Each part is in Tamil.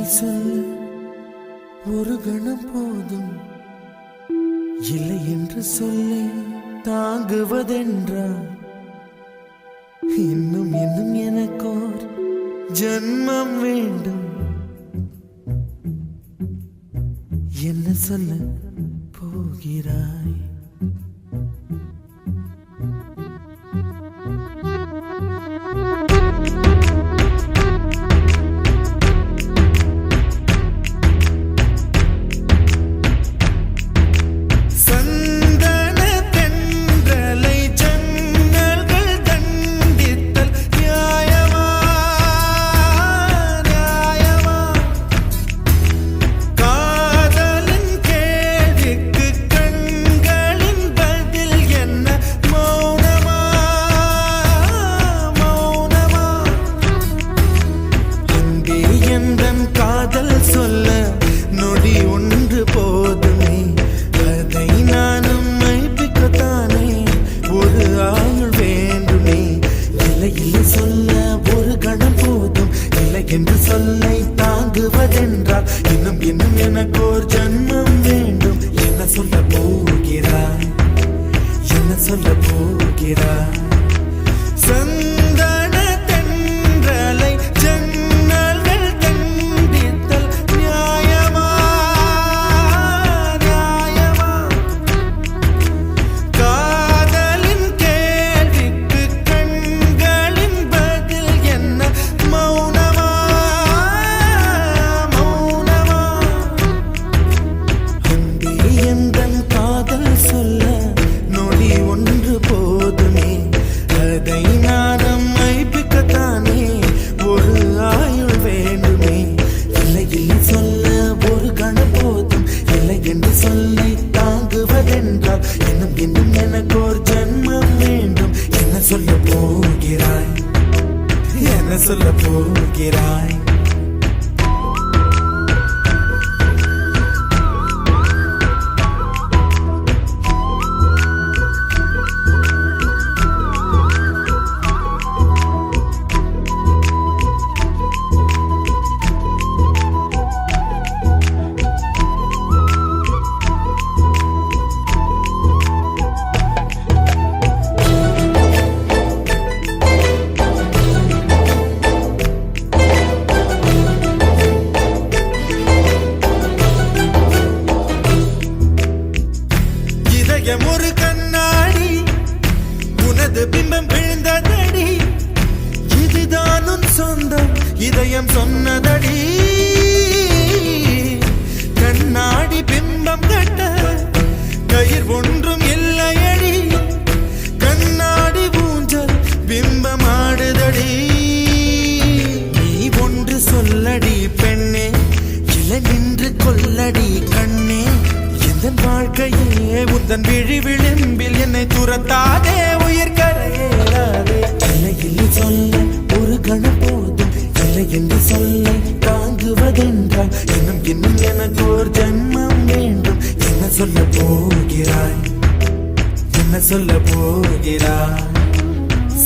இல்லை சொல்ல ஒரு கணம் போதும், இல்லை என்று சொல்லை தாங்குவதென்றா? இன்னும் இன்னும் எனக்கோர் ஜன்மம் வேண்டும். என்ன சொல்ல போகிறாய்? என்று சொல்லை தாங்குவதென்றால் இன்னும் இன்னும் எனக்கோர் ஜன்மம் வேண்டும். என்ன சொல்ல போகிறாய்? என்ன சொல்ல போகிறாய்? சந்தன தென்றலை ஜன்னல்கள் தண்டித்தல் நியாயமா? நியாயமா? காதலின் கேள்விக்கு கண்களின் பதில் என்ன? மௌனமா? மௌனமா? அன்பே எந்தன் காதல் சொல்ல நொடி ஒன்று போதுமே, அதை நானும் மைப்பிக்கத்தானே ஒரு ஆயுள் வேண்டுமே. இல்லை இல்லை சொல்ல ஒரு கணம் போதும், இல்லை என்று சொல்லை தாங்குவதென்றால் இன்னும் இன்னும் எனக்கோர் ஜன்மம் வேண்டும். என்ன சொல்ல போகிறாய்? என்ன சொல்ல போகிறாய்? ஒரு கண்ணாடி உனது பிம்பம் விழுந்ததடி, இதுதான் உன் சொந்தம் இதயம் சொன்னதடி. கண்ணாடி பிம்பம் கட்ட கயிர் ஒன்றும் இல்லையடி, கண்ணாடி ஊஞ்சல் பிம்பம் ஆடுதடி. நீ ஒன்று சொல்லடி பெண்ணே, இலை நின்று கொல்லடி கண்ணே. என் வாழ்க்கையே உந்தன் விழி விளிம்பில் என்னை துரத்தாதே, உயிர் கரையேறாதே. இல்லை இல்லை சொல்ல ஒரு கணம் போதும், இல்லை என்று சொல்லை தாங்குவதென்றால் இன்னும் இன்னும் எனக்கு ஒரு ஜன்மம் வேண்டும். என்ன சொல்ல போகிறாய்? என்ன சொல்ல போகிறாய்?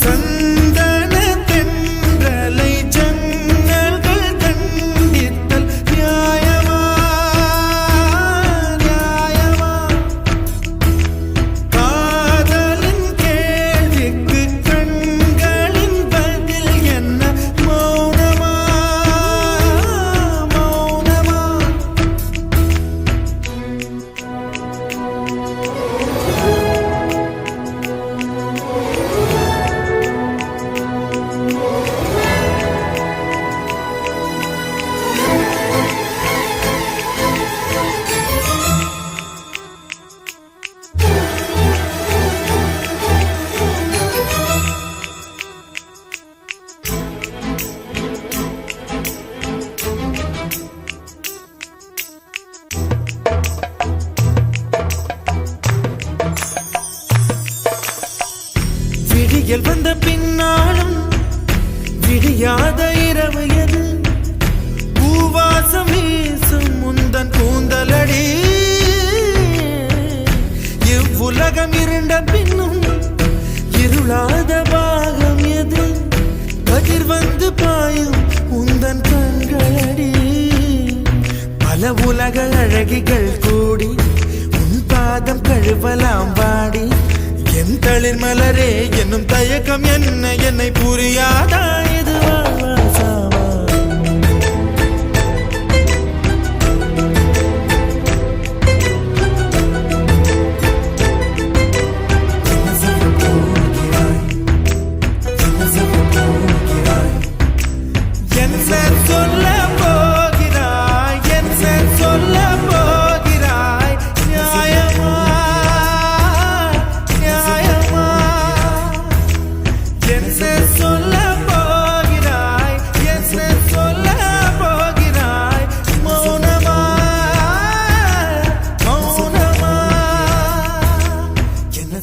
சந்தன தென்றலை ஜன்னல்கள் தண்டித்தல் நியாயமா? விடியல் வந்த பின்னாலும் விடியாத இரவு எது? பூவாசம் வீசும் முந்தன் கூந்தலடி. இவ்வுலகம் இருண்ட பின்னும் இருளாத பாகம் எது? கதிர் வந்து பாயும் உந்தன் கண்களடி. உலக அழகிகள் கூடி உன் பாதம் கழுவலாம் வாடி என் தளிர் மலரே என்னும் தயக்கம் என்ன என்னை புரியாதா இது வாழ்வாசாவா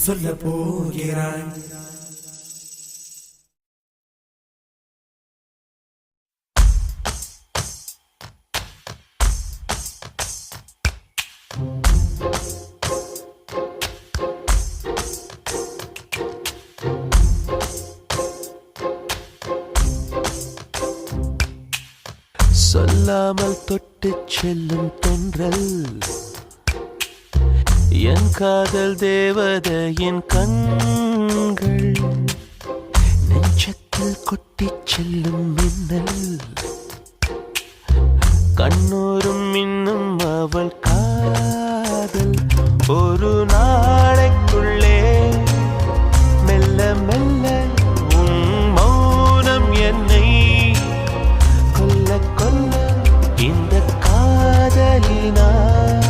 சொல்ல போகிறாய் சொல்லாமல் தொட்டு செல்லும் தென்றல் என் காதல் தேவதையின் கண்கள் நெஞ்சத்தில் கொட்டிச் செல்லும் மின்னல் கண்ணூரும் இன்னும் அவள் காதல் ஒரு நாளைக்குள்ளே மெல்ல மெல்ல உன் மௌனம் என்னை கொல்ல கொல்ல இந்த காதலினால்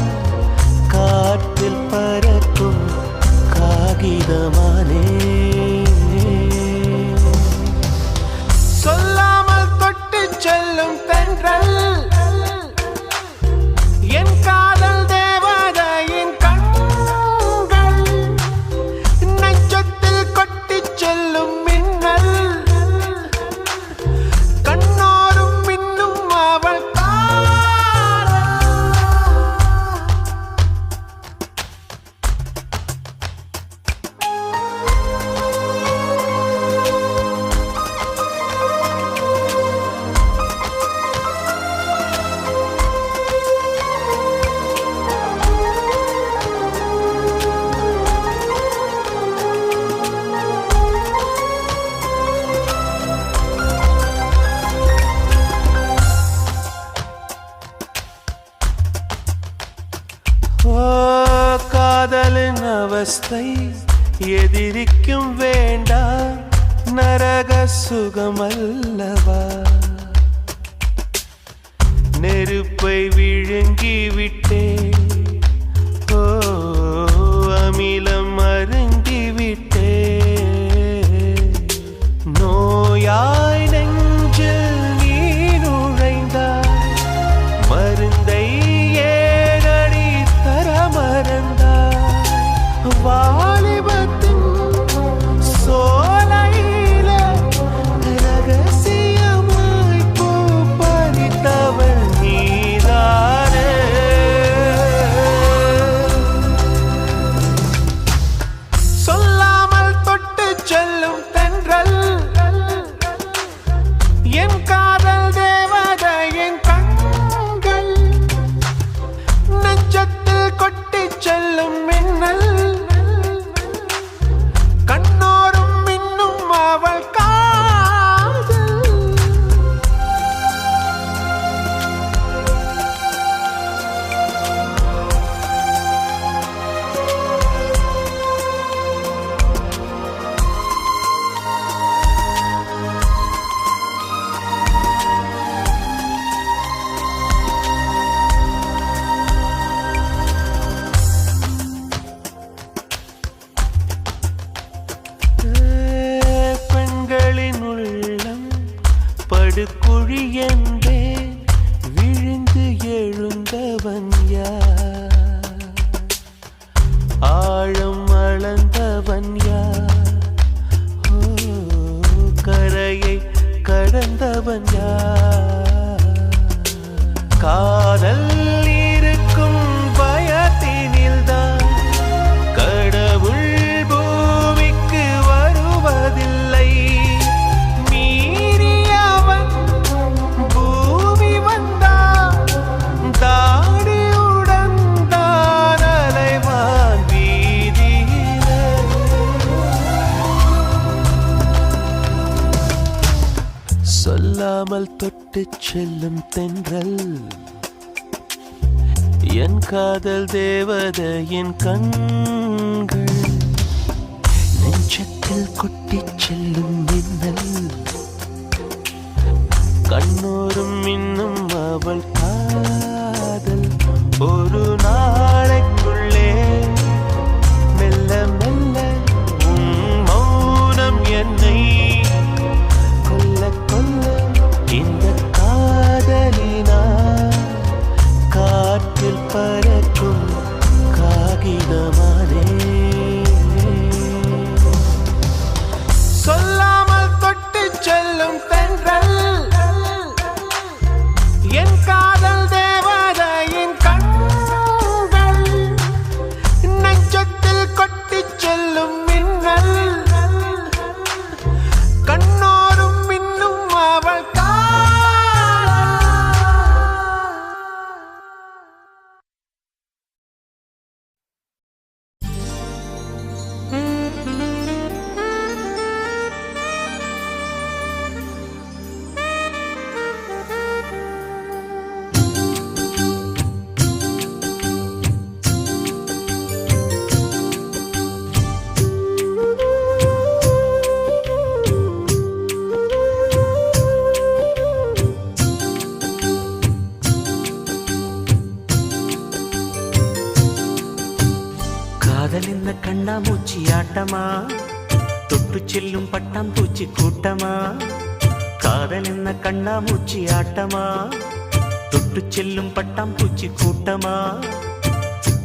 காற்றில் பறக்கும் காகிதமானே சொல்லாமல் தொட்டு செல்லும் தென்றல் என் காதல் தேவதையின் கண்கள் நெஞ்சத்தில் கொட்டிச் செல்லும் மின்னல் கண்ணோரும் மின்னும் அவள் காதலின் அவஸ்தை எதிரிக்கும் வேண்டாம் நரக சுகமல்லவா நெருப்பை விழுங்கி விட்டே அமிலம் அருங்கி விட்டே நோயாய் நெஞ்சில் நீ நுழைந்தாய் மருந்தை வாலிபத்தின் சோலையில ரகசியமாய் பூ பறித்தவள் நீதானே சொல்லாமல் தொட்டு செல்லும் தென்றல் என் காதல் தேவதையின் கண்கள் நெஞ்சத்தில் கொட்டிச் செல்லும் மின்னல் கண்ணோரும் மின்னும் அவள் காதல் படுகுழி என்றே விழுந்து எழுந்தவன் யார் ஆழம் அளந்தவன் யார் கரையை கடந்தவன் யார் காதல் இருக்கும் பயத்தினில்தான் கடவுள் பூமிக்கு வருவதில்லை மீறியவன் பூமி வந்தான் தாடி சொல்லாமல் தொட்டுச் செல்லும் தென்றல் என் காதல் தேவதையின் கண்கள் நெஞ்சத்தில் கொட்டிச் செல்லும் மின்னல் கண்ணோரும் இன்னும் அவள் காதல் ஒரு நாளைக்குள்ளே மெல்ல மெல்ல உன் மௌனம் என்னை கொல்ல கொல்ல இந்த காதலினா காற்றில் பறக்கும் காகிதமானே சொல்லாமல் தொட்டு செல்லும் தென்றல் என் காதல் தேவதையின் கண்கள் நெஞ்சத்தில் கொட்டிச் செல்லும் மின்னல் கண்ணோரும் மின்னும் அவள் காதல் என்ன கண்ணாமூச்சி ஆட்டமா தொட்டு செல்லும் பட்டாம்பூச்சி கூட்டமா காதல் என்ன கண்ணாமூச்சி ஆட்டமா தொட்டு செல்லும் பட்டாம்பூச்சி கூட்டமா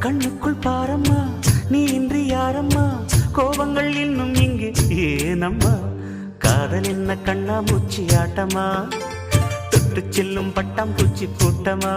கண்ணுக்குள் பாரம்மா நீ இன்றி யாரம்மா கோபங்கள் இன்னும் இங்கு ஏனம்மா காதல் என்ன கண்ணாமூச்சி ஆட்டமா தொட்டு செல்லும் பட்டாம்பூச்சி கூட்டமா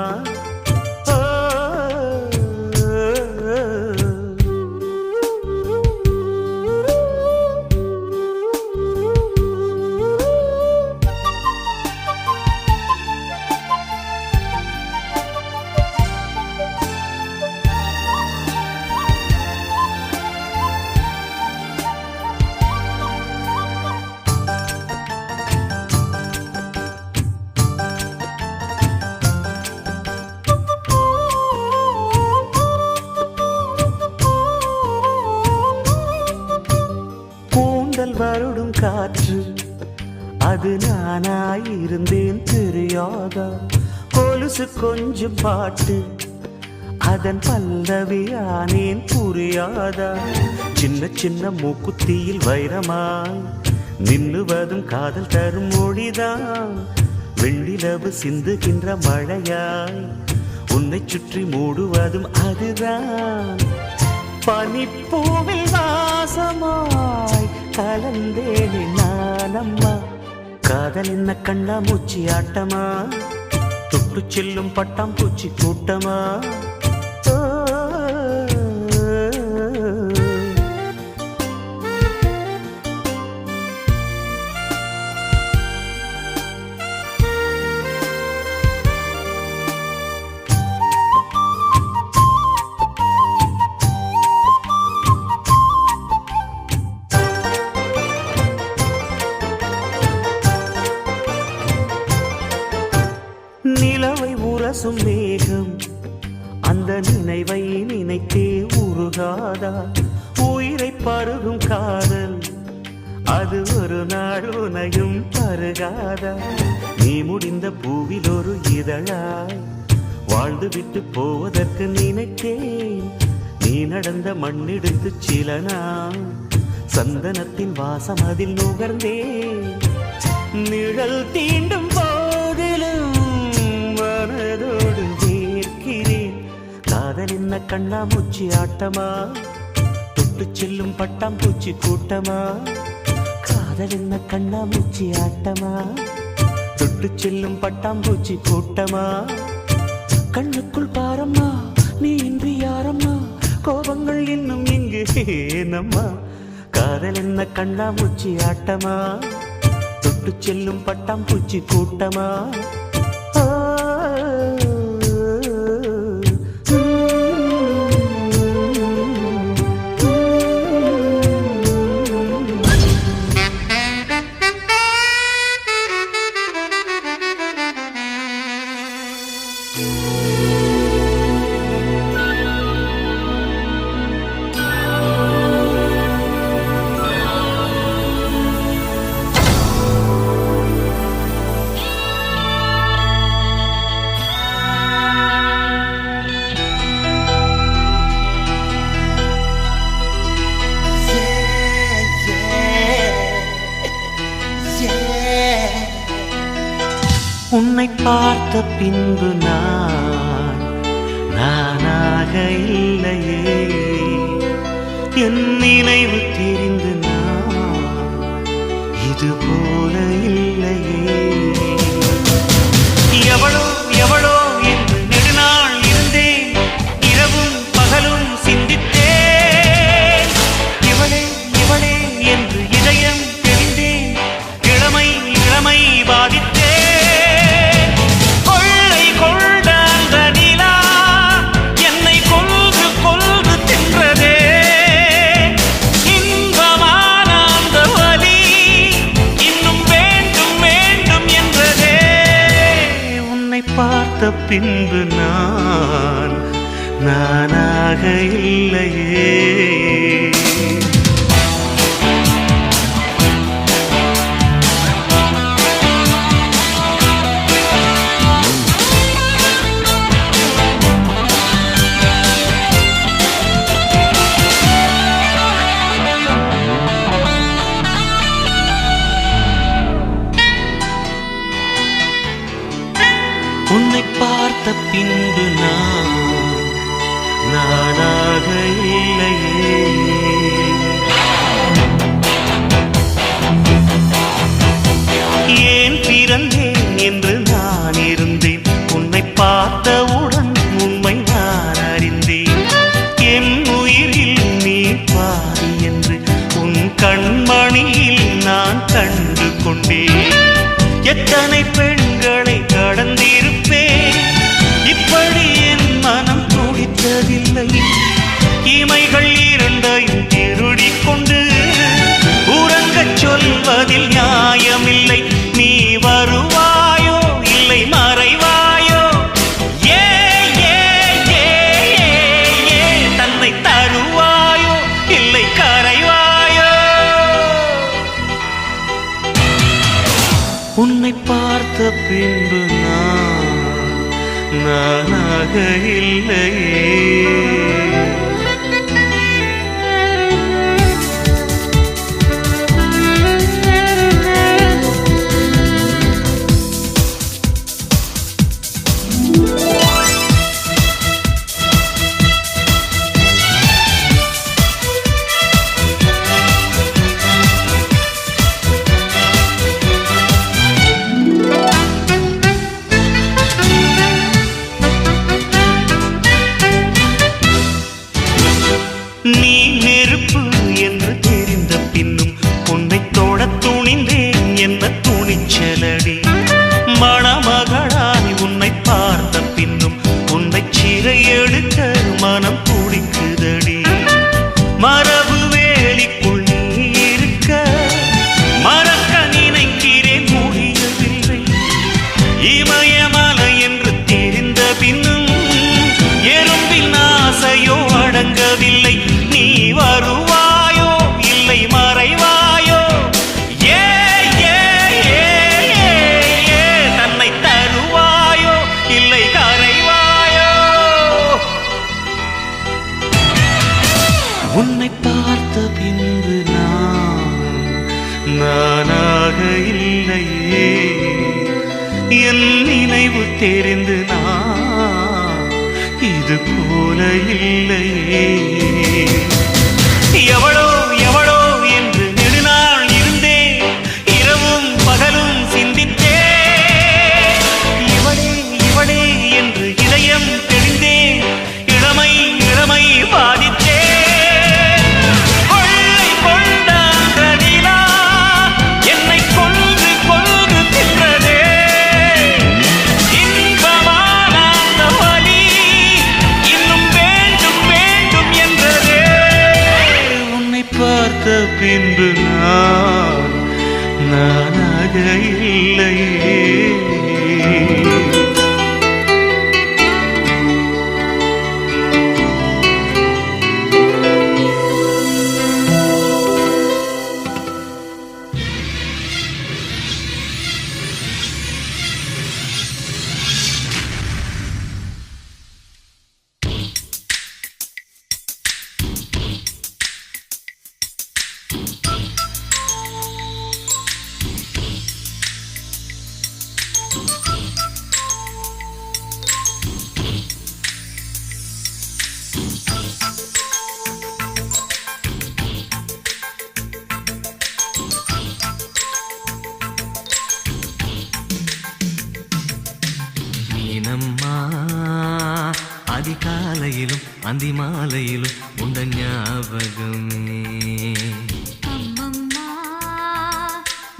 வருடும் காற்று அது நானாயிருந்தேன் தெரியாதா கொலுசு கொஞ்சம் பாட்டு அதன் பல்லவியானேன் புரியாதா சின்ன சின்ன மூக்குத்தியில் வைரமாய் நின்னுவதும் காதல் தரும் மொழிதான் வெண்ணிலவு சிந்துகின்ற மழையாய் உன்னை சுற்றி மூடுவதும் அதுதான் பனிப்பூவில் வாசமாய் கலந்தேனே நானம்மா காதல் என்ன கண்ணாமூச்சி ஆட்டமா தொட்டு செல்லும் பட்டாம்பூச்சி கூட்டமா நிலவை உரசும் மேகம் அந்த நினைவை நினைத்தே உருகாதா உயிரை பருகும் காதல் அது ஒரு நாள் உனையும் பருகாதா நீ முடிந்த பூவில் ஒரு இதழாய் வாழ்ந்து விட்டு போவதற்கு நினைத்தேன் நீ நடந்த மண்ணெடுத்து சில நாள் சந்தனத்தின் வாசம் அதில் நுகர்ந்தேன் நிழல் தீண்டும் போதிலும் மனதோடு வேர்க்கிறேன் காதல் என்ன கண்ணாமூச்சி ஆட்டமா தொட்டு செல்லும் பட்டாம்பூச்சி கூட்டமா காதல் என்ன கண்ணாமூச்சி ஆட்டமா தொட்டு செல்லும் பட்டாம்பூச்சி கூட்டமா கண்ணுக்குள் பாரம்மா நீ இன்றி யாரம்மா கோபங்கள் இன்னும் இங்கு ஏனம்மா காதல் என்ன கண்ணாமூச்சி ஆட்டமா தொட்டு செல்லும் பட்டாம்பூச்சி கூட்டமா உன்னை பார்த்த பின்பு நானாக இல்லையே, என் நினைவு தெரிந்து இது போல இல்லையே. எவளோ எவளோ என்று நெடுநாள் இருந்தேன், இரவும் பகலும் சிந்தித்தேன். இவளே இவளே என்று இதயம் தெரிந்தேன், இளமை இளமை பாதித்தேன். பார்த்த பின்பு நானாக இல்லையே. உன்னை பார்த்த பின்பு நானாக இல்லையே. ஏன் பிறந்தேன் என்று நான் இருந்தேன், உன்னை பார்த்தவுடன் உண்மை நான் அறிந்தேன். என் உயிரில் நீ பாதி என்று உன் கண்மணியில் நான் கண்டு கொண்டேன். எத்தனை பெண்களை கடந்திருப்பேன், இப்படி என் மனம் துடித்ததில்லை. இமைகள் இரண்டையும் திருடிக் கொண்டு உறங்கச் சொல்வதில் நியாயமில்லை. நீ வருவாயோ இல்லை மறைவாயோ, ஏ ஏ ஏ ஏ தன்னை தருவாயோ இல்லை கரைவாயோ. உன்னை பார்த்த பின்பு நானாக இல்லையே. நீ நெருப்பு என்று தெரிந்த பின்னும் உன்னை தொட துணிந்தேன், என்ன துணிச்சலடி. மணமகளாய் உன்னை பார்த்த பின்னும் உன்னை சிறை எடுக்க மனம் துடிக்குதடி. மரபு வேலிக்குள் நீ இருக்க மறக்க நினைக்கிறேன், முடியவில்லை. இமயமலை என்று தெரிந்த பின்னும் எறும்பின் ஆசையோ அடங்கவில்லை. நீ வருவாயோ இல்லை மறைவாயோ, ஏ ஏ ஏ ஏ தன்னை தருவாயோ இல்லை கரைவாயோ. உன்னை பார்த்த பின்பு நானாக இல்லையே. என் நினைவு தெரிந்து இது போல இல்லையே. எவளோ எவளோ என்று நெடுநாள் இருந்தேன், இரவும் பகலும் சிந்தித்தேன். இவளே இவளே என்று இதயம் தெரிந்தேன், இளமை இளமை பாதித்தேன். கொள்ளை கொண்ட அந்த நிலா என்னை கொன்று கொன்று தின்றதே. இன்பமான அந்த வலி இன்னும் வேண்டும் வேண்டும் என்றதே. உன்னை காலையிலும் அந்தி மாலையிலும் உண்ட ஞாபகமே. அம்மம்மா,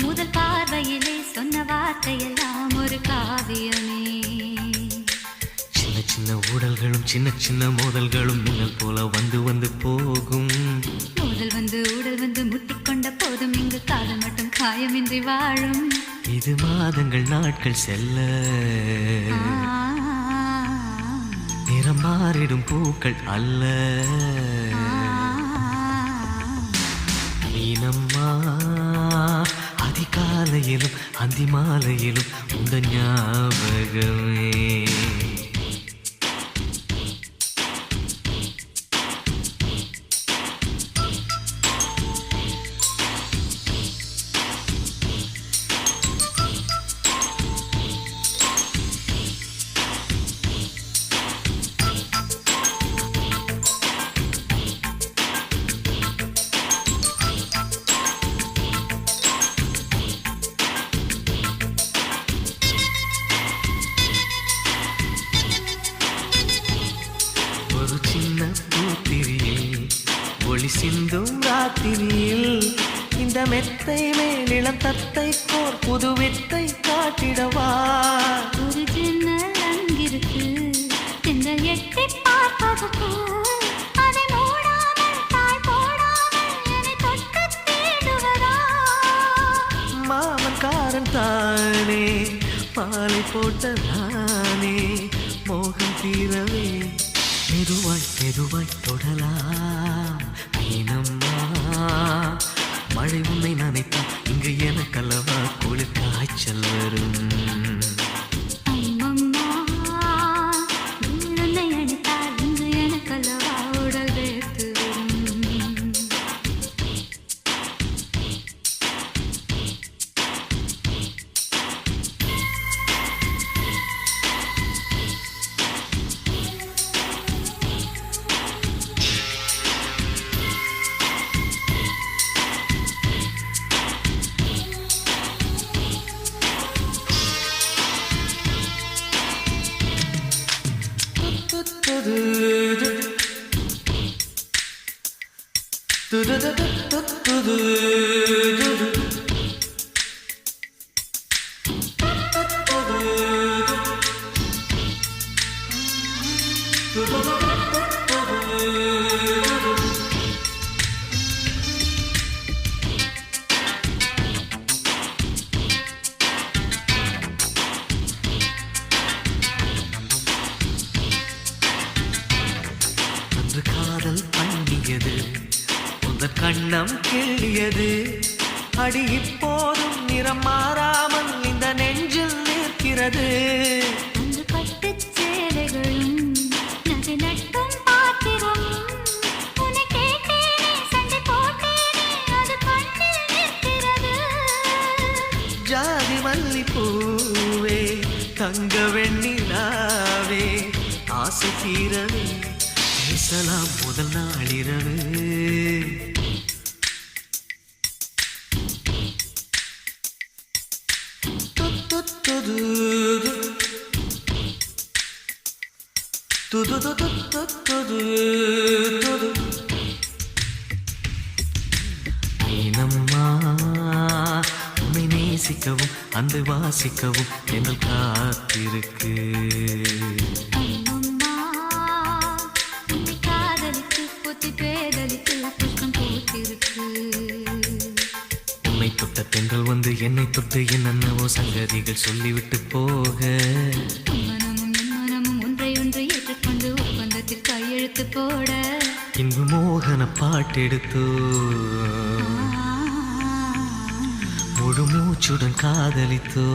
முதல் பார்வையிலே சொன்ன வார்த்தையெல்லாம் ஒரு காவியமே. சின்ன சின்ன ஊடல்களும் சின்ன சின்ன மோதல்களும் மின்னல் போல வந்து வந்து போகும். முதல் வந்து உடல் வந்து முட்டிக்கொண்ட போதும் இங்கு காதல் மட்டும் காயமின்றி வாழும். இது மாதங்கள் நாட்கள் செல்ல நிறம் மாறிடும் பூக்கள் அல்ல. மீனம்மா, அதிகாலையிலும் அந்தி மாலையிலும் உந்த ஞாபகமே. ஒரு சின்ன பூத்திரியில் ஒளி சிந்தும் ராத்திரியில் இந்த மெத்தை மேலிளம் தத்தை கோர் புது வித்தை காட்டிடவா. ஒரு ஜன்னல் அங்கிருக்கு, திங்கள் எட்டி பார்ப்பதற்கு. அதை மூடாமல் தாய் போடாமல் என்னை தொட்டு தேடுவதா. மாமன்காரன் தானே பாலை போட்ட நானே மோகம் தீரவே மெதுவாய் மெதுவாய் தொடலாம். மீனம்மா, மழை உன்னை நினைத்தால் இங்கு எனக்கல்லவா குளிர் காய்ச்சல் வரும். அம்மம்மா, உன்னை அணைத்தால் இங்கு எனக்கல்லவா உடல் வேர்த்து வரும். அன்று காதல் பண்ணியது உங்கள் கண்ணம் கிள்ளியது. அடி இப்போதும் நிறம் மாறாமல் இந்த நெஞ்சில் நிற்கிறது. அன்று பட்டுச் சேலைகளும் நகை நட்டும் பாத்திரம். உன்னை கேட்டேனே, சண்டை போட்டேனே, அது கண்ணில் நிற்கிறது. ஜாதி மல்லி பூவே தங்க வெண்ணிலாவே ஆசை தீரவே பேசலாம் முதல் நாளிரவு. மீனம்மா, உன்னை நேசிக்கவும் அந்த வாசிக்கவும் எங்கள் காத்திருக்கு. அம்மம்மா, உன்னை காதலித்து பொத்தி பேதலித்து புஷ்பம் பூத்திருக்கு. உன்னை தொட்ட தென்றல் வந்து என்னை தொட்டு என்னென்னவோ சங்கதிகள் சொல்லிவிட்டு போக. மனமும் என் மனமும் ஒன்றை ஒன்று ஏற்றுக்கொண்டு ஒப்பந்தத்தில் கையெழுத்து போட. இன்பு மோகன பாட்டெடுத்தோ முழு மூச்சுடன் காதலித்தோ.